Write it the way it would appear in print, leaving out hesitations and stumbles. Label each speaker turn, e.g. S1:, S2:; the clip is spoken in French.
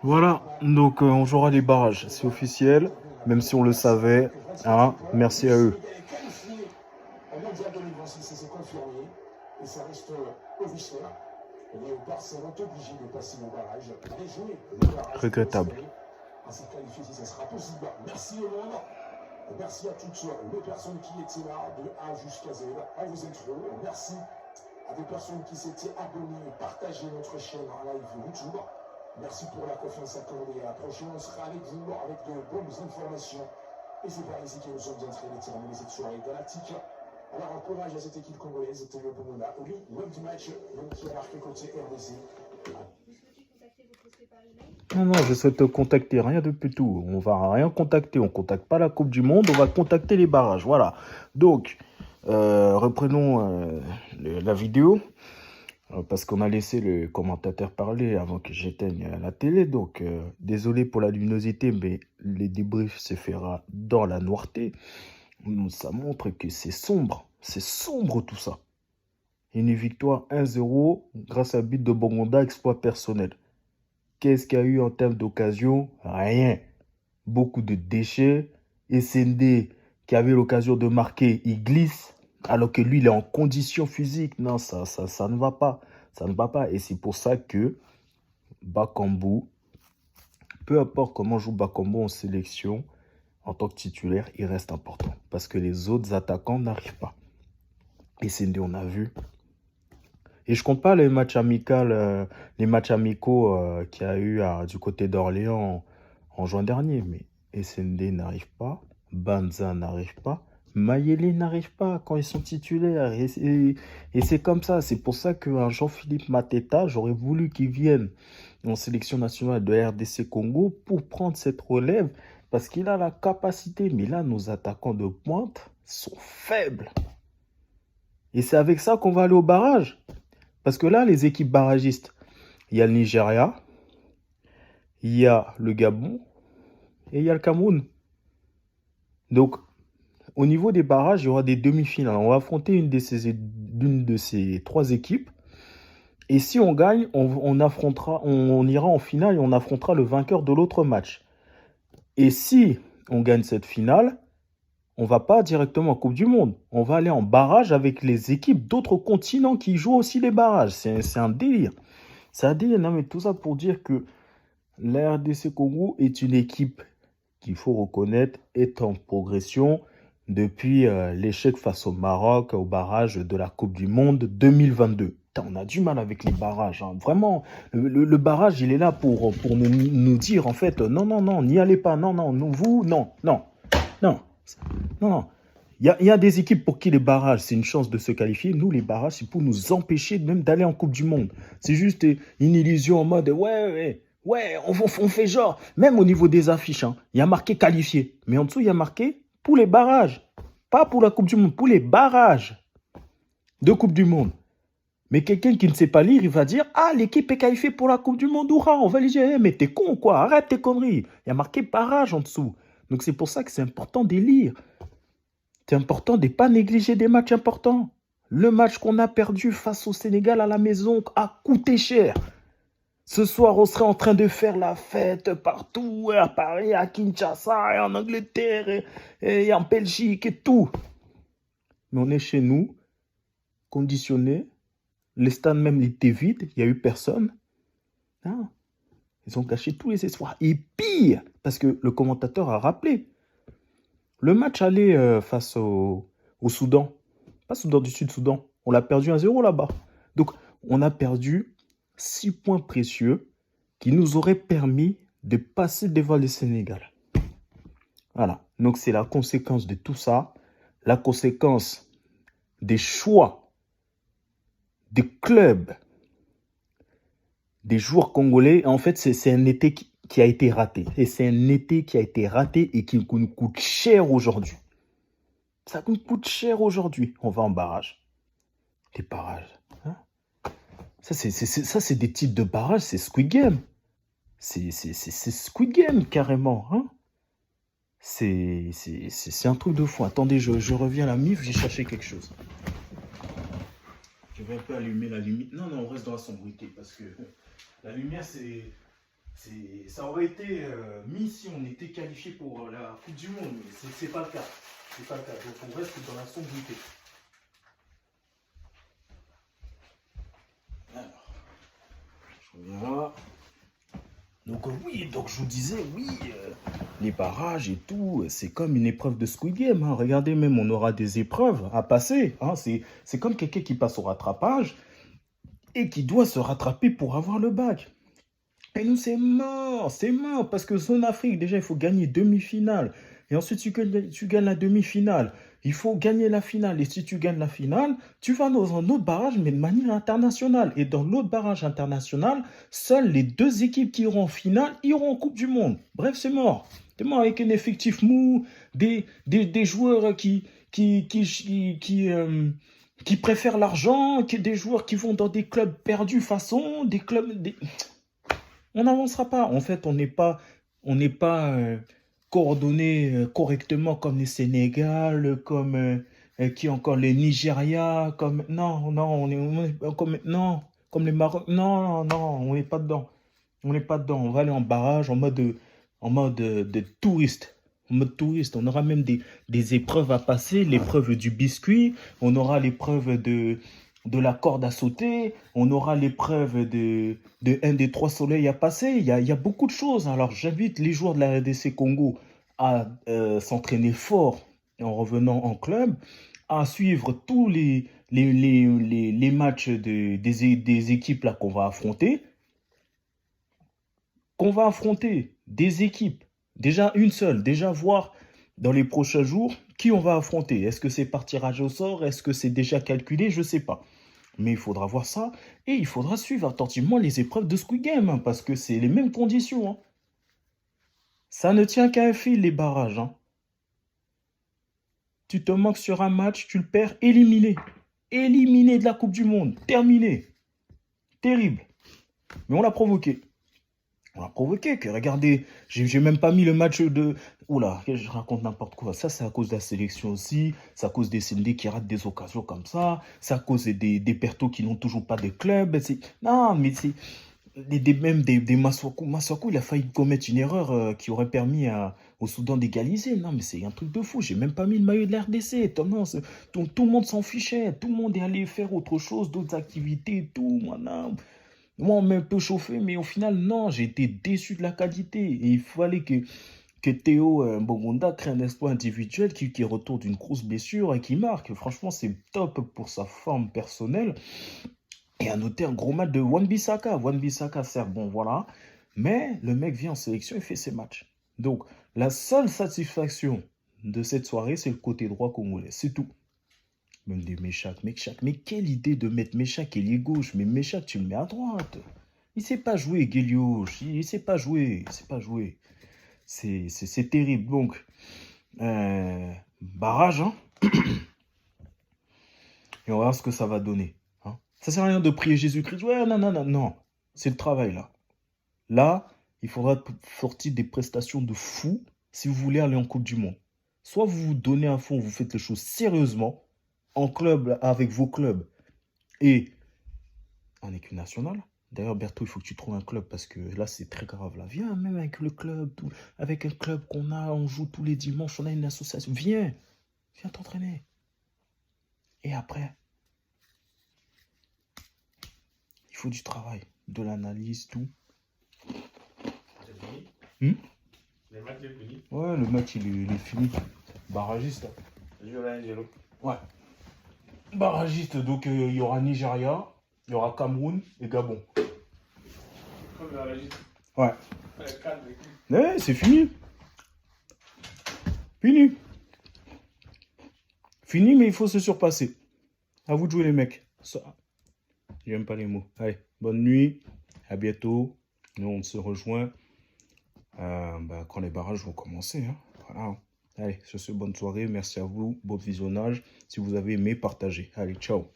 S1: Voilà, donc on jouera les barrages, c'est officiel, même si on le savait. Hein, merci à eux. Regrettable.
S2: Merci à toutes les personnes qui étaient là, de A jusqu'à Z. On vous aime trop. Merci à des personnes qui s'étaient abonnées et partagé notre chaîne en live YouTube. Merci pour la confiance accordée. À la prochaine, on sera avec vous avec de bonnes informations. Et c'est par ici que nous sommes en train de terminer cette soirée galactique. Alors, encourage à cette équipe congolaise. C'était le bon là. Oui, l'homme du match, l'homme qui a marqué côté RDC.
S1: Non, je souhaite te contacter, rien de plus tout. On va rien contacter, on contacte pas la Coupe du Monde, on va contacter les barrages, voilà. Donc, reprenons la vidéo, parce qu'on a laissé le commentateur parler avant que j'éteigne la télé. Donc, désolé pour la luminosité, mais les débriefs se fera dans la noirté. Ça montre que c'est sombre tout ça. Une victoire 1-0 grâce à but de Bongonda, exploit personnel. Qu'est-ce qu'il y a eu en termes d'occasion? Rien. Beaucoup de déchets. SND, qui avait l'occasion de marquer, il glisse, alors que lui, il est en condition physique. Non, ça ne va pas. Ça ne va pas. Et c'est pour ça que Bakambu, peu importe comment joue Bakambu en sélection, en tant que titulaire, il reste important. Parce que les autres attaquants n'arrivent pas. SND, on a vu. Et je compte pas les matchs amicaux qu'il y a eu du côté d'Orléans en juin dernier. Mais SND n'arrive pas, Banza n'arrive pas, Mayele n'arrive pas quand ils sont titulaires. Et c'est comme ça. C'est pour ça qu'un Jean-Philippe Mateta, j'aurais voulu qu'il vienne en sélection nationale de RDC Congo pour prendre cette relève. Parce qu'il a la capacité. Mais là, nos attaquants de pointe sont faibles. Et c'est avec ça qu'on va aller au barrage. Parce que là, les équipes barragistes, il y a le Nigeria, il y a le Gabon et il y a le Cameroun. Donc, au niveau des barrages, il y aura des demi-finales. On va affronter une de ces trois équipes. Et si on gagne, on ira en finale et on affrontera le vainqueur de l'autre match. Et si on gagne cette finale, on ne va pas directement en Coupe du Monde. On va aller en barrage avec les équipes d'autres continents qui jouent aussi les barrages. C'est un délire. C'est un délire. Non, mais tout ça pour dire que la RDC Congo est une équipe qu'il faut reconnaître est en progression depuis l'échec face au Maroc au barrage de la Coupe du Monde 2022. On a du mal avec les barrages. Hein. Vraiment, le barrage, il est là pour nous dire, en fait, non, n'y allez pas. Non, vous, non. Il y a des équipes pour qui les barrages, c'est une chance de se qualifier. Nous, les barrages, c'est pour nous empêcher même d'aller en Coupe du Monde. C'est juste une illusion en mode, ouais, on fait genre. Même au niveau des affiches, hein, il y a marqué qualifié. Mais en dessous, il y a marqué pour les barrages. Pas pour la Coupe du Monde, pour les barrages de Coupe du Monde. Mais quelqu'un qui ne sait pas lire, il va dire, l'équipe est qualifiée pour la Coupe du Monde, hurrah, on va les dire, mais t'es con quoi, arrête tes conneries. Il y a marqué barrage en dessous. Donc c'est pour ça que c'est important de lire. C'est important de ne pas négliger des matchs importants. Le match qu'on a perdu face au Sénégal à la maison a coûté cher. Ce soir, on serait en train de faire la fête partout, à Paris, à Kinshasa, et en Angleterre, et en Belgique et tout. Mais on est chez nous, conditionné. Les stades même étaient vides, il n'y a eu personne. Non. Ils ont caché tous les espoirs. Et pire, parce que le commentateur a rappelé, le match allait face au Soudan, pas Soudan du Sud, Soudan. On l'a perdu 1-0 là-bas. Donc, on a perdu 6 points précieux qui nous auraient permis de passer devant le Sénégal. Voilà. Donc, c'est la conséquence de tout ça, la conséquence des choix des clubs, des joueurs congolais. En fait, c'est un été qui a été raté. Et c'est un été qui a été raté et qui nous coûte cher aujourd'hui. Ça nous coûte cher aujourd'hui. On va en barrage. Les barrages. Hein, ça, c'est des titres de barrage. C'est Squid Game. C'est Squid Game, carrément. Hein, c'est un truc de fou. Attendez, je reviens à la MIF. J'ai cherché quelque chose. Je vais un peu allumer la lumière. Non, on reste dans la sombrité parce que La lumière, ça aurait été mis si on était qualifié pour la Coupe du Monde, mais c'est pas le cas. C'est pas le cas. Donc on reste dans la sombrité. Alors, je reviens là. Donc oui, donc je vous disais, oui, les barrages et tout, c'est comme une épreuve de Squid Game. Hein. Regardez, même on aura des épreuves à passer. Hein. C'est comme quelqu'un qui passe au rattrapage et qui doit se rattraper pour avoir le bac. Et nous, c'est mort, parce que zone Afrique, déjà, il faut gagner demi-finale. Et ensuite, tu gagnes la demi-finale. Il faut gagner la finale. Et si tu gagnes la finale, tu vas dans un autre barrage, mais de manière internationale. Et dans l'autre barrage international, seules les deux équipes qui iront en finale iront en Coupe du Monde. Bref, c'est mort. C'est mort avec un effectif mou, des joueurs qui préfèrent l'argent, des joueurs qui vont dans des clubs perdus façon, des clubs... On n'avancera pas. En fait, on n'est pas coordonné correctement comme les Sénégal, comme qui encore les Nigeria, comme non, non, comme non, comme les Maroc. Non, non, on n'est pas dedans. On n'est pas dedans. On va aller en barrage en mode de touriste. En mode touriste. On aura même des épreuves à passer, l'épreuve du biscuit, on aura l'épreuve de la corde à sauter, on aura l'épreuve de un des trois soleils à passer. Il y a beaucoup de choses. Alors j'invite les joueurs de la RDC Congo à s'entraîner fort en revenant en club, à suivre tous les matchs des équipes là qu'on va affronter des équipes, déjà une seule, déjà voir dans les prochains jours qui on va affronter. Est-ce que c'est par tirage au sort? Est-ce que c'est déjà calculé? Je ne sais pas. Mais il faudra voir ça et il faudra suivre attentivement les épreuves de Squid Game hein, parce que c'est les mêmes conditions. Hein. Ça ne tient qu'à un fil, les barrages. Hein. Tu te manques sur un match, tu le perds, éliminé. Éliminé de la Coupe du Monde. Terminé. Terrible. Mais on l'a provoqué. On l'a provoqué, que regardez, j'ai même pas mis le match de... Oula, je raconte n'importe quoi. Ça, c'est à cause de la sélection aussi. C'est à cause des CND qui ratent des occasions comme ça. C'est à cause des pertos qui n'ont toujours pas de club. Non, mais c'est... Même des Massakou. Massakou, il a failli commettre une erreur qui aurait permis au Soudan d'égaliser. Non, mais c'est un truc de fou. J'ai même pas mis le maillot de la RDC. Non, tout le monde s'en fichait. Tout le monde est allé faire autre chose, d'autres activités, tout. Voilà. Moi, on m'a un peu chauffé, mais au final, non, j'ai été déçu de la qualité. Et il fallait que Théo Mbongonda crée un exploit individuel qui retourne d'une grosse blessure et qui marque. Franchement, c'est top pour sa forme personnelle. Et à noter un gros match de Wan-Bissaka. Wan-Bissaka, certes, bon, voilà. Mais le mec vient en sélection et fait ses matchs. Donc, la seule satisfaction de cette soirée, c'est le côté droit congolais. C'est tout. Même des Meshach. Mais quelle idée de mettre Meshach ailier gauche. Mais Meshach, tu le mets à droite. Il sait pas jouer, Guélioche. Il sait pas jouer. Il sait pas jouer. C'est terrible. Donc, barrage, hein. Et on va voir ce que ça va donner. Hein. Ça sert à rien de prier Jésus-Christ. Ouais, non, non, non, non. C'est le travail, là. Là, il faudra sortir des prestations de fou si vous voulez aller en Coupe du Monde. Soit vous vous donnez à fond, vous faites les choses sérieusement, en club, avec vos clubs, et en équipe nationale. D'ailleurs, Berthaud, il faut que tu trouves un club, parce que là, c'est très grave. Là. Viens, même avec le club, avec un club qu'on a, on joue tous les dimanches, on a une association. Viens t'entraîner. Et après, il faut du travail, de l'analyse, tout.
S3: Le match est fini.
S1: Ouais, le match, il est fini. Barragiste. Ouais. Barragiste, donc il y aura Nigeria, il y aura Cameroun et Gabon.
S3: Comme barragiste.
S1: Ouais. Ouais, c'est fini. Fini. Fini, mais il faut se surpasser. À vous de jouer, les mecs. Ça. J'aime pas les mots. Allez, bonne nuit. À bientôt. Nous, on se rejoint quand les barrages vont commencer. Hein. Voilà. Allez, sur ce, bonne soirée. Merci à vous. Bon visionnage. Si vous avez aimé, partagez. Allez, ciao.